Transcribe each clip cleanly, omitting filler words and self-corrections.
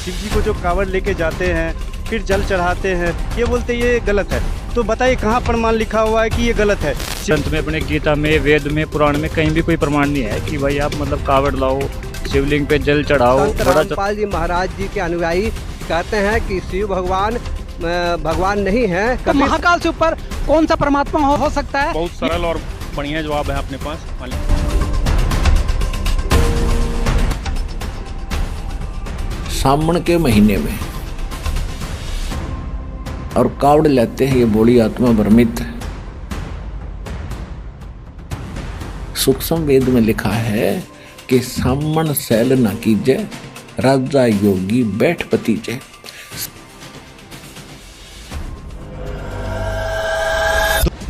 शिव जी को जो कांवड़ लेके जाते हैं फिर जल चढ़ाते हैं, ये बोलते ये गलत है। तो बताइए कहाँ प्रमाण लिखा हुआ है कि ये गलत है? ग्रंथ में, अपने गीता में, वेद में, पुराण में कहीं भी कोई प्रमाण नहीं है कि भाई आप मतलब कांवड़ लाओ, शिवलिंग पे जल चढ़ाओ। रामपाल जी महाराज जी के अनुयायी कहते हैं कि शिव भगवान नहीं है। तो महाकाल से ऊपर कौन सा परमात्मा हो सकता है? बहुत सरल और बढ़िया जवाब है अपने पास। सावन के महीने में और कावड़ लेते हैं, ये बड़ी आत्मा भ्रमित है। सूक्ष्म वेद में लिखा है कि सामन सैल न कीजे, राजा योगी बैठ पतीजे।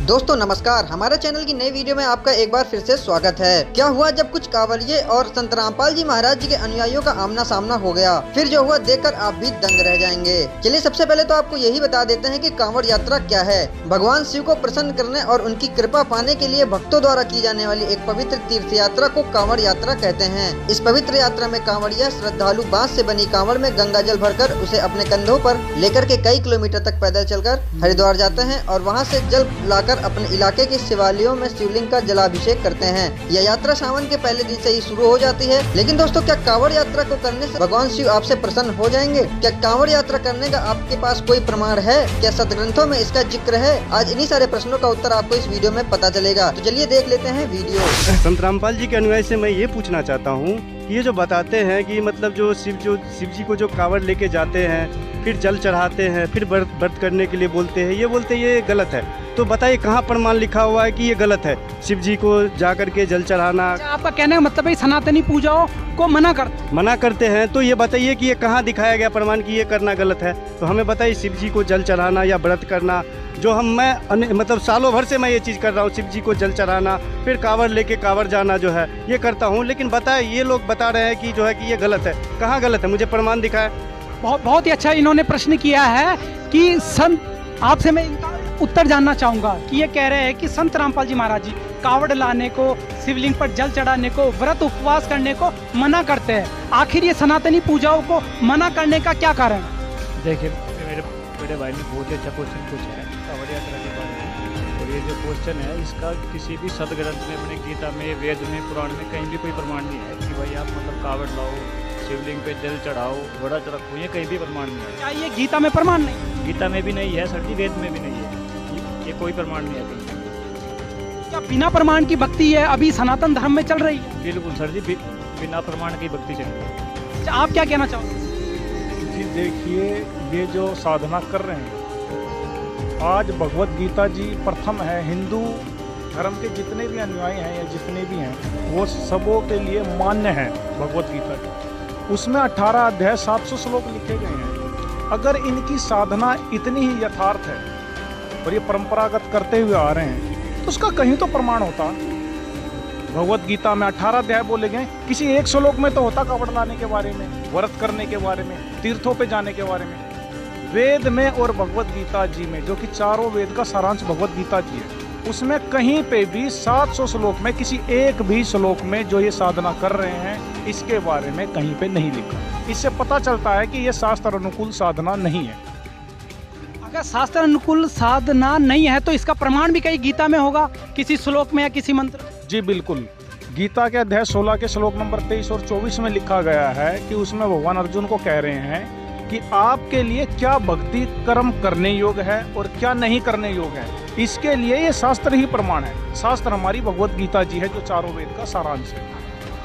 दोस्तों नमस्कार, हमारे चैनल की नई वीडियो में आपका एक बार फिर से स्वागत है। क्या हुआ जब कुछ कांवड़िये और संत रामपाल जी महाराज जी के अनुयायियों का आमना सामना हो गया, फिर जो हुआ देखकर आप भी दंग रह जाएंगे। चलिए सबसे पहले तो आपको यही बता देते हैं कि कांवड़ यात्रा क्या है। भगवान शिव को प्रसन्न करने और उनकी कृपा पाने के लिए भक्तों द्वारा की जाने वाली एक पवित्र तीर्थ यात्रा को कांवड़ यात्रा कहते हैं। इस पवित्र यात्रा में कांवड़िया श्रद्धालु बांस से बनी कांवड़ में गंगा जल भरकर उसे अपने कंधों पर लेकर के कई किलोमीटर तक पैदल चलकर हरिद्वार जाते हैं और वहाँ से जल लाकर अपने इलाके के शिवालयों में शिवलिंग का जलाभिषेक करते हैं। यह यात्रा सावन के पहले दिन से ही शुरू हो जाती है। लेकिन दोस्तों, क्या कांवड़ यात्रा को करने से भगवान शिव आपसे प्रसन्न हो जाएंगे? क्या कांवड़ यात्रा करने का आपके पास कोई प्रमाण है? क्या सदग्रंथों में इसका जिक्र है? आज इन्हीं सारे प्रश्नों का उत्तर आपको इस वीडियो में पता चलेगा। तो चलिए देख लेते हैं वीडियो। संत रामपाल जी के अनुयायी से मैं ये पूछना चाहता हूँ, ये जो बताते हैं कि मतलब जो शिव जी को जो कांवड़ लेके जाते हैं फिर जल चढ़ाते हैं, फिर व्रत करने के लिए बोलते हैं, ये बोलते ये गलत है। तो बताइए कहाँ प्रमाण लिखा हुआ है कि ये गलत है, शिव जी को जा करके जल चढ़ाना? आपका कहने का मतलब है सनातनी पूजाओं को मना करते हैं, तो ये बताइए कि ये कहाँ दिखाया गया प्रमाण कि ये करना गलत है? तो हमें बताइए, शिव जी को जल चढ़ाना या व्रत करना, जो मतलब सालों भर से मैं ये चीज़ कर रहा हूँ, शिव जी को जल चढ़ाना, फिर कांवड़ लेके कांवड़ जाना जो है ये करता हूँ। लेकिन बताए ये लोग बता रहे हैं कि जो है कि ये गलत है। कहाँ गलत है? मुझे प्रमाण दिखाए। बहुत ही अच्छा इन्होंने प्रश्न किया है कि संत, आपसे मैं इनका उत्तर जानना चाहूंगा कि ये कह रहे हैं कि संत रामपाल जी महाराज जी कावड़ लाने को, शिवलिंग पर जल चढ़ाने को, व्रत उपवास करने को मना करते हैं। आखिर ये सनातनी पूजाओं को मना करने का क्या कारण है? देखिए, मेरे भाई ने बहुत ही अच्छा क्वेश्चन पूछा है कांवड़ यात्रा के बारे में। और ये जो क्वेश्चन है इसका किसी भी सदग्रंथ में, अपने गीता में, वेद में, पुराण में कहीं भी कोई प्रमाण नहीं है कि भाई आप मतलब कांवड़ लाओ, शिवलिंग पे जल चढ़ाओ, व्रत रखो, ये कहीं भी प्रमाण नहीं है। क्या ये गीता में प्रमाण नहीं? गीता में भी नहीं है सर जी, वेद में भी नहीं है, ये कोई प्रमाण नहीं है कहीं। क्या बिना प्रमाण की भक्ति है अभी सनातन धर्म में चल रही है? बिल्कुल सर जी, बिना प्रमाण की भक्ति चल रही है। अच्छा, आप क्या कहना चाहोगे? जी देखिए, ये जो साधना कर रहे हैं, आज भगवत गीता जी प्रथम है। हिंदू धर्म के जितने भी अनुयायी हैं या जितने भी हैं, वो सबों के लिए मान्य है भगवत गीता जी। उसमें 18 अध्याय 700 श्लोक लिखे गए हैं। अगर इनकी साधना इतनी ही यथार्थ है और ये परंपरागत करते हुए आ रहे हैं, तो उसका कहीं तो प्रमाण होता। भगवत गीता में 18 अध्याय बोले गए, किसी एक श्लोक में तो होता कावड़ लाने के बारे में, व्रत करने के बारे में, तीर्थों पे जाने के बारे में। वेद में और भगवत गीता जी में, जो कि चारों वेद का सारांश भगवत गीता जी है, उसमें कहीं पे भी 700 श्लोक में किसी एक भी श्लोक में जो ये साधना कर रहे हैं इसके बारे में कहीं पे नहीं लिखा। इससे पता चलता है कि ये शास्त्र अनुकूल साधना नहीं है। अगर शास्त्र अनुकूल साधना नहीं है तो इसका प्रमाण भी कहीं गीता में होगा, किसी श्लोक में या किसी मंत्र? जी बिल्कुल, गीता के अध्याय 16 के श्लोक नंबर 23 और 24 में लिखा गया है कि उसमें भगवान अर्जुन को कह रहे हैं कि आपके लिए क्या भक्ति कर्म करने योग्य है और क्या नहीं करने योग्य है, इसके लिए ये शास्त्र ही प्रमाण है। शास्त्र हमारी भगवत गीता जी है, जो चारों वेद का सारांश है।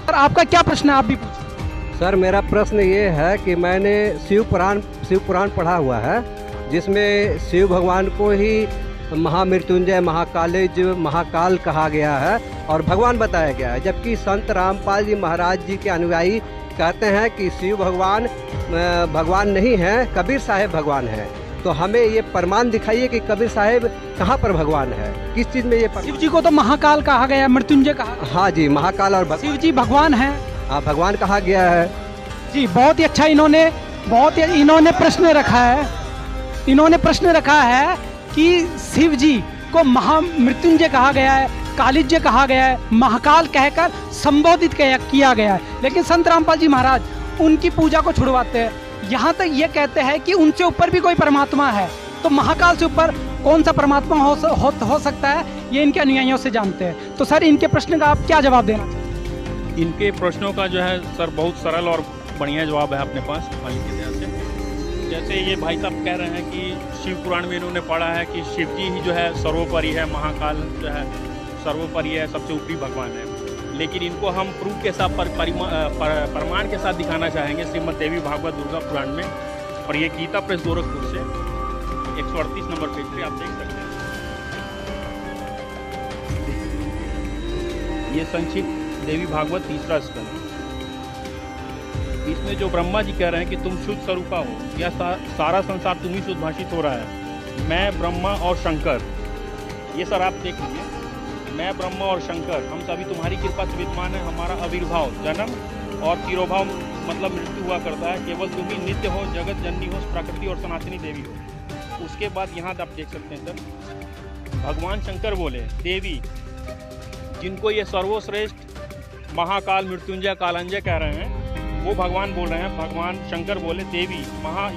सर, आपका क्या प्रश्न है? आप भी पूछिए। सर, मेरा प्रश्न ये है कि मैंने शिव पुराण पढ़ा हुआ है, जिसमें शिव भगवान को ही महामृत्युंजय, महाकाल कहा गया है और भगवान बताया गया है। जबकि संत रामपाल जी महाराज जी के अनुयायी कहते हैं कि शिव भगवान नहीं है, कबीर साहेब भगवान है। तो हमें ये प्रमाण दिखाइए कि कबीर साहेब कहाँ पर भगवान है, किस चीज़ में ये शिव जी को तो महाकाल कहा गया, मृत्युंजय कहा। हाँ जी, महाकाल और शिव जी भगवान है। हाँ, भगवान कहा गया है जी। बहुत ही अच्छा इन्होंने प्रश्न रखा है कि शिव जी को महामृत्युंजय कहा गया है, कालिज्य कहा गया है, महाकाल कहकर संबोधित किया गया है। लेकिन संत रामपाल जी महाराज उनकी पूजा को छुड़वाते हैं। यहाँ तक ये कहते हैं कि उनसे ऊपर भी कोई परमात्मा है, तो महाकाल से ऊपर कौन सा परमात्मा हो सकता है, ये इनके अनुयायियों से जानते हैं। तो सर इनके प्रश्न का आप क्या जवाब देना चाहेंगे? इनके प्रश्नों का जो है सर बहुत सरल और बढ़िया जवाब है अपने पास मालिक की दया से। जैसे ये भाई साहब कह रहे हैं कि शिव पुराण में इन्होंने पढ़ा है कि शिव जी ही जो है सर्वोपरि है, महाकाल जो है सर्वोपरि है, सबसे ऊपरी भगवान है। लेकिन इनको हम प्रूफ के साथ प्रमाण के साथ दिखाना चाहेंगे श्रीमद् देवी भागवत दुर्गा पुराण में, और ये गीता प्रेस गोरखपुर से 138 नंबर पेज पे आप देख सकते हैं। ये संक्षिप्त देवी भागवत तीसरा स्कंद। इसमें जो ब्रह्मा जी कह रहे हैं कि तुम शुद्ध स्वरूपा हो, या सारा संसार तुम ही शुद्ध भाषित हो रहा है। मैं ब्रह्मा और शंकर, ये सर आप देख लीजिए, मैं ब्रह्मा और शंकर हम सभी तुम्हारी कृपा से विद्यमान है। हमारा आविर्भाव जन्म और तिरोभाव मतलब मृत्यु हुआ करता है। केवल तुम ही नित्य हो, जगत जननी हो, प्रकृति और सनातनी देवी हो। उसके बाद यहाँ आप देख सकते हैं सर, भगवान शंकर बोले देवी, जिनको ये सर्वश्रेष्ठ महाकाल मृत्युंजय कालंजय कह रहे हैं, वो भगवान बोल रहे हैं। भगवान शंकर बोले देवी,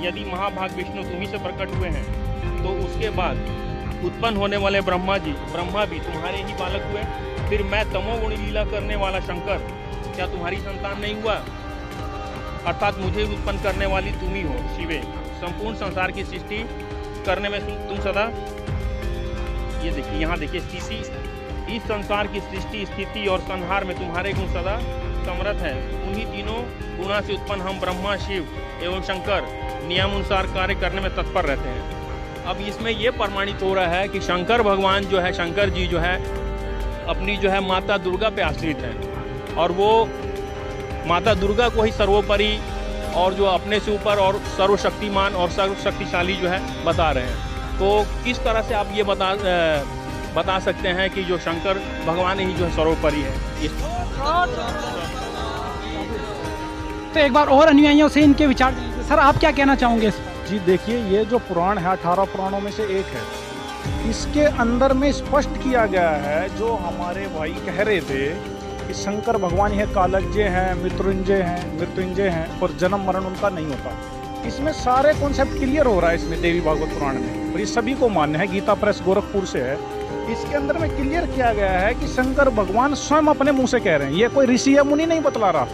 यदि महाभाग विष्णु तुम्ही से प्रकट हुए हैं, तो उसके बाद उत्पन्न होने वाले ब्रह्मा भी तुम्हारे ही बालक हुए। फिर मैं तमोगुणी लीला करने वाला शंकर, क्या तुम्हारी संतान नहीं हुआ? अर्थात मुझे उत्पन्न करने वाली तुम ही हो शिवे। संपूर्ण संसार की सृष्टि करने में तुम सदा, ये देखिए यहाँ देखिए, स्थिति, इस संसार की सृष्टि स्थिति और संहार में तुम्हारे गुण सदा समर्थ है। उन्हीं तीनों गुणा से उत्पन्न हम ब्रह्मा, शिव एवं शंकर नियमानुसार कार्य करने में तत्पर रहते हैं। अब इसमें ये प्रमाणित हो रहा है कि शंकर भगवान जो है, शंकर जी जो है अपनी जो है माता दुर्गा पे आश्रित है, और वो माता दुर्गा को ही सर्वोपरि और जो अपने से ऊपर और सर्वशक्तिमान और सर्वशक्तिशाली जो है बता रहे हैं। तो किस तरह से आप ये बता सकते हैं कि जो शंकर भगवान ही जो है सर्वोपरि है? तो एक बार और अनुयायियों से इनके विचार सर आप क्या कहना चाहोगे? जी देखिए, ये जो पुराण है 18 पुराणों में से एक है। इसके अंदर में स्पष्ट किया गया है, जो हमारे भाई कह रहे थे कि शंकर भगवान है, कालज्ञ हैं, मृत्युंजय हैं और जन्म मरण उनका नहीं होता। इसमें सारे कॉन्सेप्ट क्लियर हो रहा है इसमें देवी भागवत पुराण में, और ये सभी को मान्य है। गीता प्रेस गोरखपुर से है। इसके अंदर में क्लियर किया गया है कि शंकर भगवान स्वयं अपने मुँह से कह रहे हैं। ये कोई ऋषि या मुनि नहीं बतला रहा,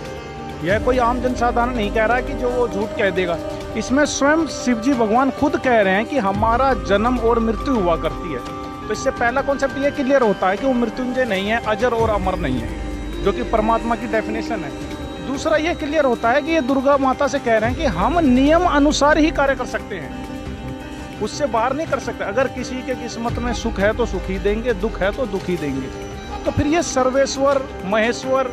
यह कोई आम जनसाधारण नहीं कह रहा कि जो वो झूठ कह देगा। इसमें स्वयं शिव जी भगवान खुद कह रहे हैं कि हमारा जन्म और मृत्यु हुआ करती है। तो इससे पहला कॉन्सेप्ट ये क्लियर होता है कि वो मृत्युंजय नहीं है, अजर और अमर नहीं है, जो कि परमात्मा की डेफिनेशन है। दूसरा ये क्लियर होता है कि ये दुर्गा माता से कह रहे हैं कि हम नियम अनुसार ही कार्य कर सकते हैं, उससे बाहर नहीं कर सकते। अगर किसी के किस्मत में सुख है तो सुख ही देंगे, दुख है तो दुख ही देंगे। तो फिर ये सर्वेश्वर, महेश्वर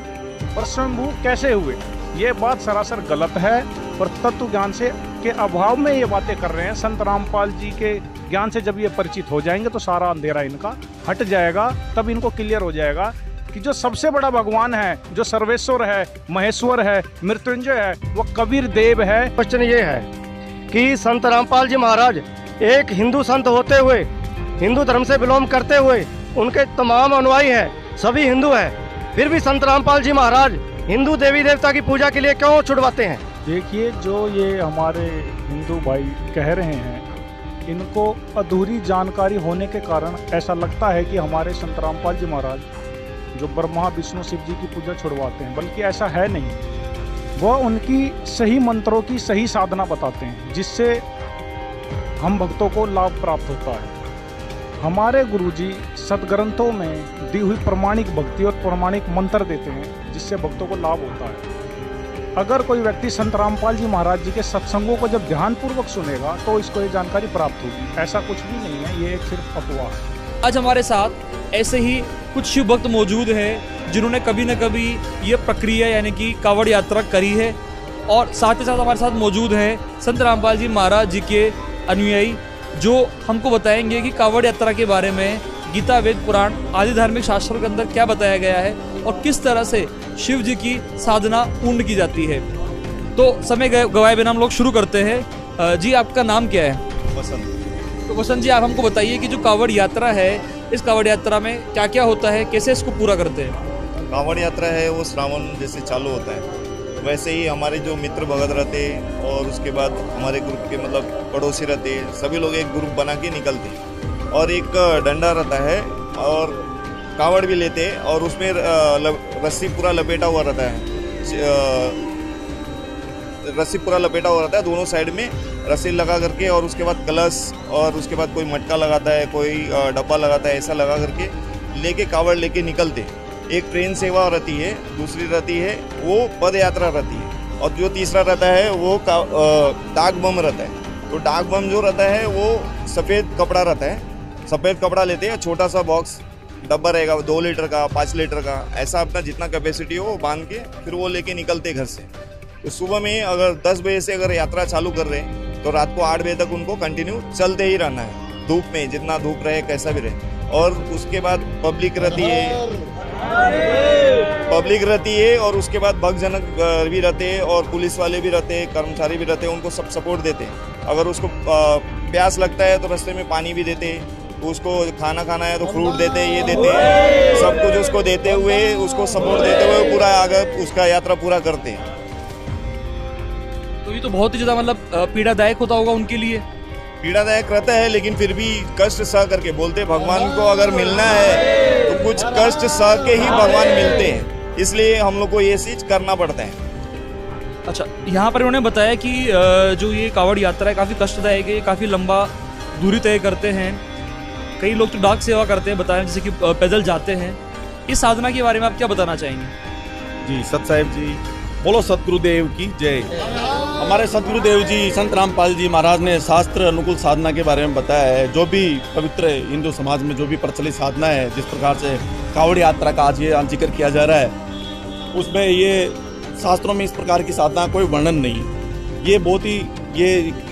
और स्वयंभू कैसे हुए? ये बात सरासर गलत है, और तत्व ज्ञान से के अभाव में ये बातें कर रहे हैं। संत रामपाल जी के ज्ञान से जब ये परिचित हो जाएंगे तो सारा अंधेरा इनका हट जाएगा। तब इनको क्लियर हो जाएगा कि जो सबसे बड़ा भगवान है, जो सर्वेश्वर है, महेश्वर है, मृत्युंजय है, वो कबीर देव है। क्वेश्चन ये है कि संत रामपाल जी महाराज एक हिंदू संत होते हुए, हिंदू धर्म से बिलोंग करते हुए, उनके तमाम अनुयायी हैं, सभी हिंदू हैं, फिर भी संत रामपाल जी महाराज हिंदू देवी देवता की पूजा के लिए क्यों छुड़वाते हैं? देखिए, जो ये हमारे हिंदू भाई कह रहे हैं, इनको अधूरी जानकारी होने के कारण ऐसा लगता है कि हमारे संत रामपाल जी महाराज जो ब्रह्मा विष्णु शिव जी की पूजा छुड़वाते हैं, बल्कि ऐसा है नहीं। वह उनकी सही मंत्रों की सही साधना बताते हैं, जिससे हम भक्तों को लाभ प्राप्त होता है। हमारे गुरुजी सदग्रंथों में दी हुई प्रमाणिक भक्ति और प्रमाणिक मंत्र देते हैं, जिससे भक्तों को लाभ होता है। अगर कोई व्यक्ति संत रामपाल जी महाराज जी के सत्संगों को जब ध्यानपूर्वक सुनेगा तो इसको ये जानकारी प्राप्त होगी। ऐसा कुछ भी नहीं है, ये एक सिर्फ अफवाह है। आज हमारे साथ ऐसे ही कुछ शिव भक्त मौजूद हैं जिन्होंने कभी न कभी ये प्रक्रिया यानी कि कावड़ यात्रा करी है, और साथ ही साथ हमारे साथ मौजूद हैं संत रामपाल जी महाराज जी के अनुयायी, जो हमको बताएंगे कि कावड़ यात्रा के बारे में गीता, वेद, पुराण आदि धार्मिक शास्त्रों के अंदर क्या बताया गया है और किस तरह से शिव जी की साधना पूर्ण की जाती है। तो समय गवाए बिना हम लोग शुरू करते हैं। जी आपका नाम क्या है? वसंत। तो वसंत जी, आप हमको बताइए कि जो कावड़ यात्रा है, इस कावड़ यात्रा में क्या क्या होता है, कैसे इसको पूरा करते हैं? कावड़ यात्रा है वो श्रावण जैसे चालू होता है, वैसे ही हमारे जो मित्र भगत रहते और उसके बाद हमारे ग्रुप के मतलब पड़ोसी रहते, सभी लोग एक ग्रुप बना के निकलते और एक डंडा रहता है और कावड़ भी लेते और उसमें रस्सी पूरा लपेटा हुआ रहता है, रस्सी पूरा लपेटा हुआ रहता है दोनों साइड में रस्सी लगा करके, और उसके बाद कलश और उसके बाद कोई मटका लगाता है, कोई डब्बा लगाता है, ऐसा लगा करके लेके कावड़ लेके निकलते। एक ट्रेन सेवा रहती है, दूसरी रहती है वो पद यात्रा रहती है, और जो तीसरा रहता है वो डाक बम रहता है। तो डाक बम जो रहता है वो सफ़ेद कपड़ा रहता है, सफ़ेद कपड़ा लेते हैं, छोटा सा बॉक्स डब्बा रहेगा 2 लीटर का 5 लीटर का, ऐसा अपना जितना कैपेसिटी हो वो बांध के फिर वो लेके निकलते घर से। तो सुबह में अगर 10 बजे से अगर यात्रा चालू कर रहे हैं तो रात को 8 बजे तक उनको कंटिन्यू चलते ही रहना है, धूप में जितना धूप रहे कैसा भी रहे। और उसके बाद पब्लिक रहती है और उसके बाद भक्तजन भी रहते हैं और पुलिस वाले भी रहते हैं, कर्मचारी भी रहते हैं, उनको सब सपोर्ट देते हैं। अगर उसको प्यास लगता है तो रास्ते में पानी भी देते हैं, उसको खाना खाना है तो फ्रूट देते हैं, ये देते हैं, सब कुछ उसको देते हुए उसको सपोर्ट देते हुए पूरा आगे उसका यात्रा पूरा करते हैं। तो ये तो बहुत ही ज़्यादा मतलब पीड़ादायक होता होगा उनके लिए। पीड़ादायक रहता है लेकिन फिर भी कष्ट सह करके बोलते भगवान को अगर मिलना है तो कुछ कष्ट सह के ही भगवान मिलते हैं, इसलिए हम लोग को ये चीज़ करना पड़ता है। अच्छा, यहाँ पर उन्होंने बताया कि जो ये कावड़ यात्रा है काफ़ी कष्टदायक है, काफ़ी लंबा दूरी तय करते हैं, कई लोग तो डाक सेवा करते हैं बताया, जैसे कि पैदल जाते हैं। इस साधना के बारे में आप क्या बताना चाहेंगे? जी सत साहिब जी, बोलो सतगुरुदेव की जय। हमारे सतगुरुदेव जी संत रामपाल जी महाराज ने शास्त्र अनुकूल साधना के बारे में बताया है। जो भी पवित्र हिंदू समाज में जो भी प्रचलित साधना है, जिस प्रकार से कावड़ यात्रा का आज ये जिक्र किया जा रहा है, उसमें ये शास्त्रों में इस प्रकार की साधना कोई वर्णन नहीं। ये बहुत ही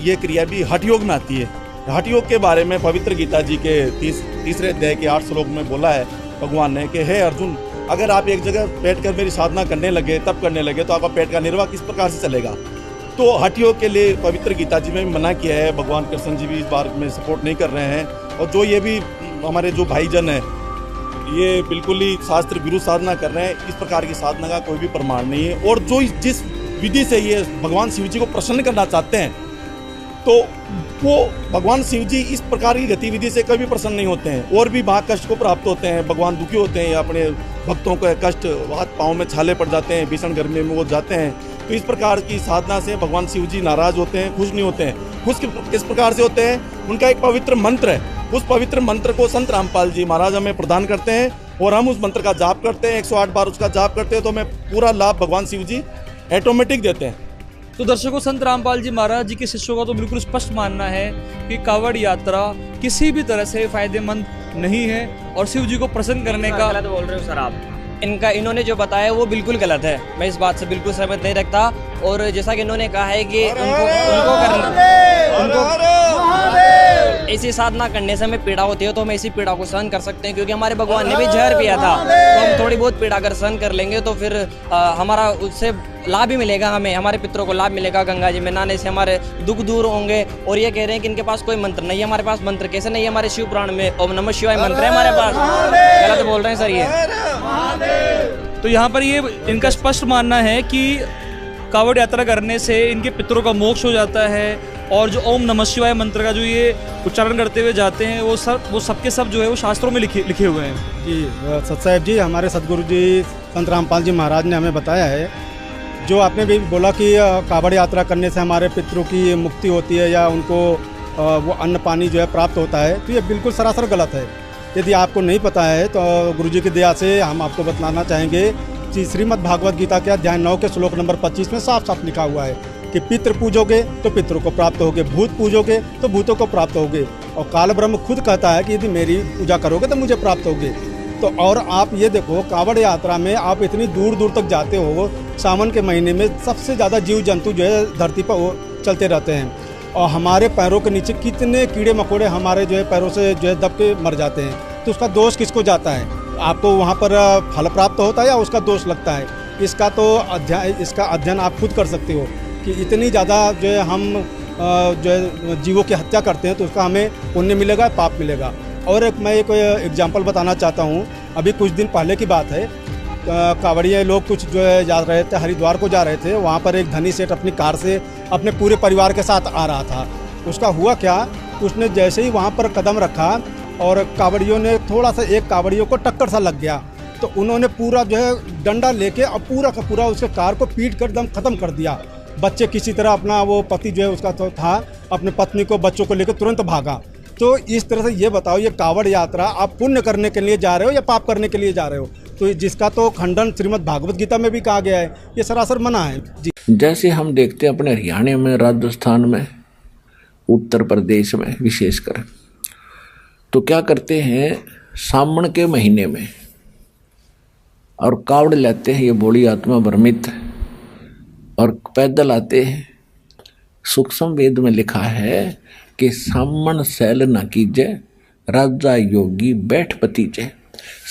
ये क्रिया भी हठ योग में आती है। हठ योग के बारे में पवित्र गीता जी के तीसरे अध्याय के 8 श्लोक में बोला है भगवान ने कि हे अर्जुन, अगर आप एक जगह बैठकर मेरी साधना करने लगे, तब करने लगे, तो आपका पेट का निर्वाह किस प्रकार से चलेगा। तो हठ योग के लिए पवित्र गीता जी में भी मना किया है। भगवान कृष्ण जी भी इस बार में सपोर्ट नहीं कर रहे हैं, और जो ये भी हमारे जो भाईजन हैं ये बिल्कुल ही शास्त्र विरुद्ध साधना कर रहे हैं। इस प्रकार की साधना का कोई भी प्रमाण नहीं है। और जो जिस विधि से ये भगवान शिव जी को प्रसन्न करना चाहते हैं, तो वो भगवान शिव जी इस प्रकार की गतिविधि से कभी प्रसन्न नहीं होते हैं, और भी वहाँ कष्ट को प्राप्त होते हैं। भगवान दुखी होते हैं, अपने भक्तों का कष्ट, हाथ पाँव में छाले पड़ जाते हैं, भीषण गर्मी में वो जाते हैं। तो इस प्रकार की साधना से भगवान शिव जी नाराज होते हैं, खुश नहीं होते हैं। खुश किस प्रकार से होते हैं? उनका एक पवित्र मंत्र है, उस पवित्र मंत्र को संत रामपाल जी महाराज हमें प्रदान करते हैं, और हम उस मंत्र का जाप करते हैं, 108 बार उसका जाप करते हैं, तो हमें पूरा लाभ भगवान शिव जी ऑटोमेटिक देते हैं। तो दर्शकों, संत रामपाल जी महाराज जी के शिष्यों का तो बिल्कुल स्पष्ट मानना है कि कावड़ यात्रा किसी भी तरह से फायदेमंद नहीं है, और शिव जी को प्रसन्न करने का गलत बोल रहे हो सर आप। इन्होंने जो बताया वो बिल्कुल गलत है, मैं इस बात से बिल्कुल सहमत नहीं रखता। और जैसा कि इन्होंने कहा है कि उनको ऐसी साधना करने से हमें पीड़ा होती है, तो हम ऐसी पीड़ा को सहन कर सकते हैं, क्योंकि हमारे भगवान ने भी जहर पिया था। तो हम थोड़ी बहुत पीड़ा अगर सहन कर लेंगे तो फिर हमारा उससे लाभ ही मिलेगा, हमें हमारे पितरों को लाभ मिलेगा। गंगा जी में नहाने से हमारे दुख दूर होंगे। और ये कह रहे हैं कि इनके पास कोई मंत्र नहीं है। हमारे पास मंत्र कैसे नहीं है? हमारे शिव पुराण में ओम नमः शिवाय मंत्र है हमारे पास। गलत बोल रहे हैं सर ये। तो यहाँ पर ये इनका स्पष्ट मानना है कि कावड़ यात्रा करने से इनके पितरों का मोक्ष हो जाता है, और जो ओम नमः शिवाय मंत्र का जो ये उच्चारण करते हुए जाते हैं वो सबके सब जो है वो शास्त्रों में लिखे हुए हैं। जी सत साहिब जी, हमारे सदगुरु जी संत रामपाल जी महाराज ने हमें बताया है, जो आपने भी बोला कि कावड़ यात्रा करने से हमारे पितरों की मुक्ति होती है या उनको वो अन्न पानी जो है प्राप्त होता है, तो ये बिल्कुल सरासर गलत है। यदि आपको नहीं पता है तो गुरु जी की दया से हम आपको बताना चाहेंगे कि श्रीमद् भागवत गीता के अध्याय 9 के श्लोक नंबर 25 में साफ साफ लिखा हुआ है कि पितृ पूजोगे तो पितरों को प्राप्त होगे, भूत पूजोगे तो भूतों को प्राप्त होगे, और काल ब्रह्म खुद कहता है कि यदि मेरी पूजा करोगे तो मुझे प्राप्त होगे। तो और आप ये देखो, कावड़ यात्रा में आप इतनी दूर दूर तक जाते हो, सावन के महीने में सबसे ज़्यादा जीव जंतु जो है धरती पर वो चलते रहते हैं, और हमारे पैरों के नीचे कितने कीड़े मकोड़े हमारे जो है पैरों से जो है दब के मर जाते हैं। तो उसका दोष किसको जाता है? आपको वहाँ पर फल प्राप्त होता है या उसका दोष लगता है? इसका अध्ययन आप खुद कर सकते हो कि इतनी ज़्यादा जो है हम जो है जीवों की हत्या करते हैं, तो उसका हमें पुण्य मिलेगा, पाप मिलेगा। और मैं एक एग्जांपल बताना चाहता हूँ। अभी कुछ दिन पहले की बात है कांवड़िए लोग कुछ जो है जा रहे थे, हरिद्वार को जा रहे थे। वहाँ पर एक धनी सेठ अपनी कार से अपने पूरे परिवार के साथ आ रहा था। उसका हुआ क्या, उसने जैसे ही वहाँ पर कदम रखा और कांवड़ियों ने थोड़ा सा एक कांवड़ियों को टक्कर सा लग गया, तो उन्होंने पूरा जो है डंडा लेके और पूरा का पूरा उसके कार को पीट कर एकदम ख़त्म कर दिया। बच्चे किसी तरह अपना वो पति जो है उसका तो था, अपने पत्नी को बच्चों को लेकर तुरंत भागा। तो इस तरह से ये बताओ, ये कांवड़ यात्रा आप पुण्य करने के लिए जा रहे हो या पाप करने के लिए जा रहे हो? तो जिसका तो खंडन श्रीमद् भागवत गीता में भी कहा गया है, ये सरासर मना है जी। जैसे हम देखते हैं अपने हरियाणा में, राजस्थान में, उत्तर प्रदेश में विशेषकर, तो क्या करते हैं सावन के महीने में और कावड़ लेते हैं ये बोली आत्मा भ्रमित और पैदल आते हैं। सूक्ष्म वेद में लिखा है कि सामन सैल न कीजे राजा योगी बैठ पतीजे।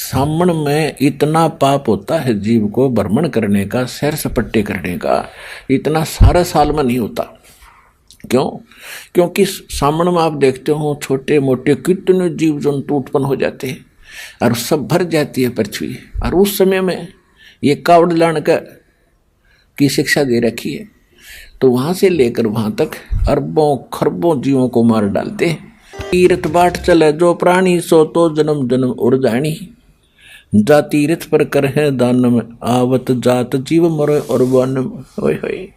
सामन में इतना पाप होता है जीव को भ्रमण करने का, सैर सपट्टे करने का, इतना सारा साल में नहीं होता। क्यों? क्योंकि सामन में आप देखते हो छोटे मोटे कितने जीव जंतु उत्पन्न हो जाते हैं और सब भर जाती है पृथ्वी। और उस समय में ये कावड़ लाने की शिक्षा दे रखी है, तो वहाँ से लेकर वहाँ तक अरबों खरबों जीवों को मार डालते हैं। तीर्थ बाट चले जो प्राणी सो तो जन्म जन्म उड़ जानी, जा तीर्थ पर कर है दानम आवत जात जीव मरो और वानम। होय होय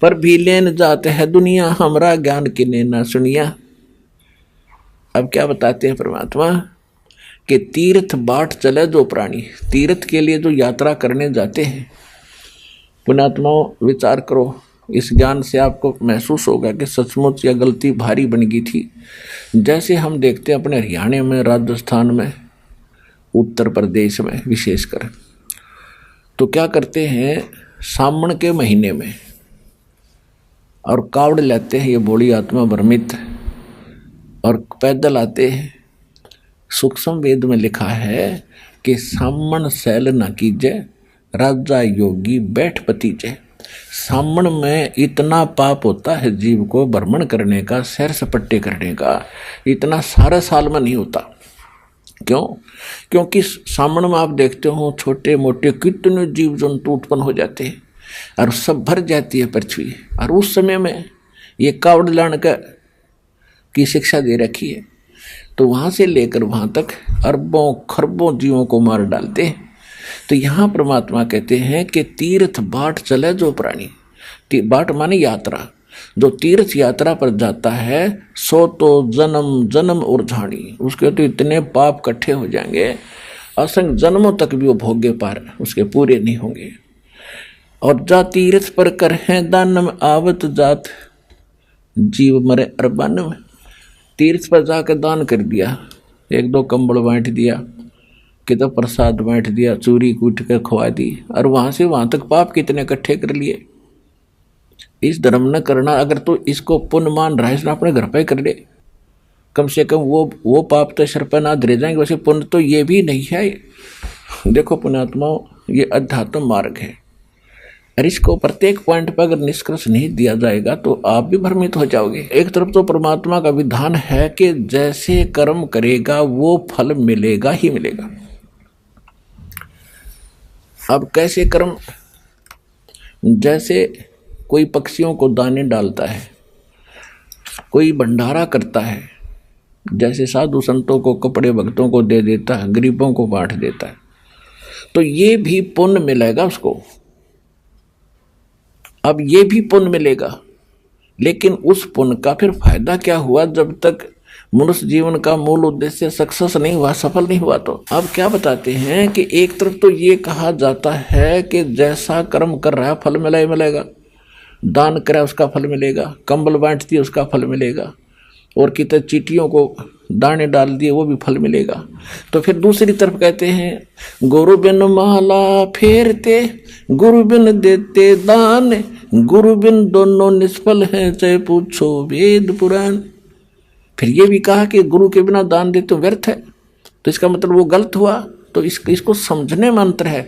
पर भी लेन जात है दुनिया हमरा ज्ञान किने ना सुनिया। अब क्या बताते हैं परमात्मा कि तीर्थ बाट चले जो प्राणी, तीर्थ के लिए जो यात्रा करने जाते हैं, पुण्यात्माओं विचार करो, इस ज्ञान से आपको महसूस होगा कि सचमुच या गलती भारी बन गई थी। जैसे हम देखते हैं अपने हरियाणा में, राजस्थान में, उत्तर प्रदेश में विशेषकर, तो क्या करते हैं सावन के महीने में और कावड़ लेते हैं ये बोली आत्मा भ्रमित और पैदल आते हैं। सूक्ष्म वेद में लिखा है कि सामन सैल न कीजे राजा योगी बैठ पतीजे। सामन में इतना पाप होता है जीव को भ्रमण करने का, सैर सपट्टे करने का, इतना सारा साल में नहीं होता। क्यों? क्योंकि सामन में आप देखते हो छोटे मोटे कितने जीव जंतु उत्पन्न हो जाते हैं और सब भर जाती है पृथ्वी। और उस समय में ये कावड़ लाने की शिक्षा दे रखी है, तो वहाँ से लेकर वहाँ तक अरबों खरबों जीवों को मार डालते हैं। तो यहाँ परमात्मा कहते हैं कि तीर्थ बाट चले जो प्राणी, बाट माने यात्रा, जो तीर्थ यात्रा पर जाता है सो तो जन्म जन्म और झाड़ी, उसके तो इतने पाप इकट्ठे हो जाएंगे असंख्य जन्मों तक भी वो भोगे पार उसके पूरे नहीं होंगे। और जा तीर्थ पर कर है दानम आवत जात जीव मरे अरबानम। तीर्थ पर जाकर दान कर दिया, एक दो कंबल बांट दिया, कितना प्रसाद बांट दिया, चूरी कूट कर खवा दी, और वहाँ से वहाँ तक पाप कितने इकट्ठे कर लिए। इस धर्म न करना, अगर तो इसको पुण्य मान रहा है अपने घर पे कर ले, कम से कम वो पाप तो सर पर ना धरे जाएंगे, वैसे पुण्य तो ये भी नहीं है। देखो पुण्यात्माओं, ये अध्यात्म मार्ग है और इसको प्रत्येक पॉइंट पर अगर निष्कर्ष नहीं दिया जाएगा तो आप भी भ्रमित हो जाओगे। एक तरफ तो परमात्मा का विधान है कि जैसे कर्म करेगा वो फल मिलेगा ही मिलेगा। अब कैसे कर्म? जैसे कोई पक्षियों को दाने डालता है, कोई भंडारा करता है, जैसे साधु संतों को कपड़े भक्तों को दे देता है, गरीबों को बांट देता है, तो ये भी पुण्य मिलेगा उसको। अब ये भी पुण्य मिलेगा, लेकिन उस पुण्य का फिर फायदा क्या हुआ जब तक मनुष्य जीवन का मूल उद्देश्य सक्सेस नहीं हुआ, सफल नहीं हुआ। तो अब क्या बताते हैं कि एक तरफ तो ये कहा जाता है कि जैसा कर्म कर रहा है फल मिला ही मिलेगा, दान करा उसका फल मिलेगा, कंबल बांट दिए उसका फल मिलेगा, और कितने चीटियों को दाने डाल दिए वो भी फल मिलेगा। तो फिर दूसरी तरफ कहते हैं गुरु बिन माला फेरते गुरु बिन देते दान, गुरु बिन दोनों निष्फल हैं चाहे पूछो वेद पुराण। फिर ये भी कहा कि गुरु के बिना दान देते व्यर्थ है, तो इसका मतलब वो गलत हुआ। तो इसको समझने में अंतर है,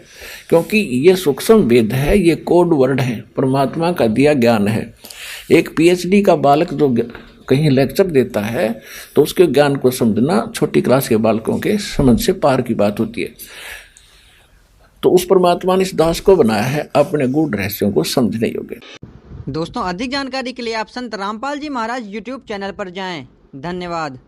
क्योंकि ये सूक्ष्म वेद है, ये कोड वर्ड है, परमात्मा का दिया ज्ञान है। एक पीएचडी का बालक जो कहीं लेक्चर देता है तो उसके ज्ञान को समझना छोटी क्लास के बालकों के समझ से पार की बात होती है। तो उस परमात्मा ने इस दास को बनाया है अपने गूढ़ रहस्यों को समझने योग्य। दोस्तों अधिक जानकारी के लिए आप संत रामपाल जी महाराज यूट्यूब चैनल पर जाएं। धन्यवाद।